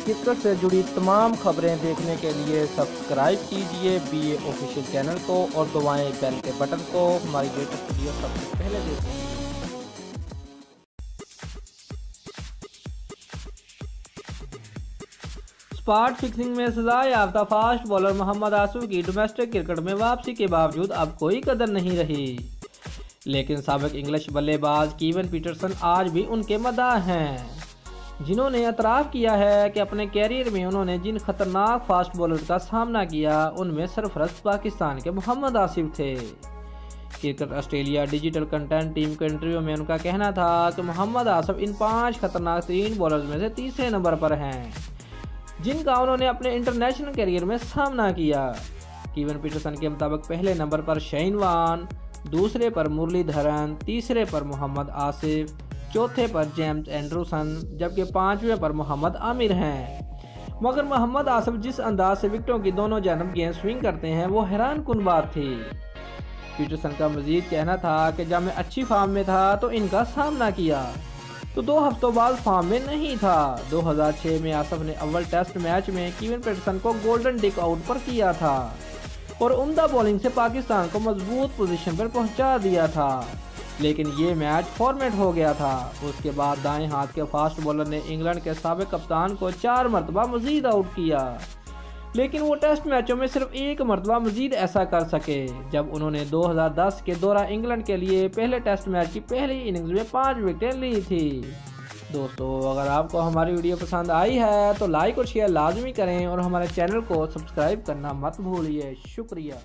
Cricket से जुड़ी तमाम खबरें देखने के लिए सब्सक्राइब कीजिए BA ऑफिशियल चैनल को और दबाएं बेल के बटन को हमारी लेटेस्ट वीडियो सबसे पहले देखें। स्पॉट फिक्सिंग में सजा याफ्ता फास्ट बॉलर मोहम्मद आसिफ की डोमेस्टिक क्रिकेट में वापसी के बावजूद अब कोई कदर नहीं रही, लेकिन साबिक इंग्लिश बल्लेबाज कीवन पीटरसन आज भी उनके मदाह हैं, जिन्होंने एतराफ़ किया है कि अपने कैरियर में उन्होंने जिन खतरनाक फास्ट बॉलर का सामना किया उनमें सरफरस्त पाकिस्तान के मोहम्मद आसिफ थे। Cricket Australia digital content team के इंटरव्यू में उनका कहना था कि मोहम्मद आसिफ इन 5 खतरनाक तरीन बॉलर्स में से तीसरे नंबर पर हैं, जिनका उन्होंने अपने इंटरनेशनल करियर में सामना किया। कीवन पीटरसन के मुताबिक पहले नंबर पर शाइन वॉर्न, दूसरे पर मुरलीधरन, तीसरे पर मोहम्मद आसिफ, चौथे पर जेम्स एंडरसन, जबकि 5वें पर मोहम्मद आमिर हैं। मगर मोहम्मद आसिफ जिस अंदाज से विकेटों की दोनों जानब गेंद स्विंग करते हैं वो हैरान कुन बात थी। पीटरसन का मजीद कहना था कि जब मैं अच्छी फॉर्म में था तो इनका सामना किया, तो 2 हफ्तों बाद फॉर्म में नहीं था। 2006 में आसिफ ने अव्वल टेस्ट मैच में कीवन पीटरसन को गोल्डन डिक आउट पर किया था और उम्दा बॉलिंग से पाकिस्तान को मजबूत पोजीशन पर पहुंचा दिया था, लेकिन ये मैच फॉर्मेट हो गया था। उसके बाद दाएं हाथ के फास्ट बॉलर ने इंग्लैंड के साबिक कप्तान को 4 मरतबा मजीद आउट किया, लेकिन वो टेस्ट मैचों में सिर्फ 1 मरतबा मजीद ऐसा कर सके, जब उन्होंने 2010 के दौरा इंग्लैंड के लिए पहले टेस्ट मैच की पहली इनिंग्स में 5 विकेटें ली थी। दोस्तों, अगर आपको हमारी वीडियो पसंद आई है तो लाइक और शेयर लाजमी करें और हमारे चैनल को सब्सक्राइब करना मत भूलिए। शुक्रिया।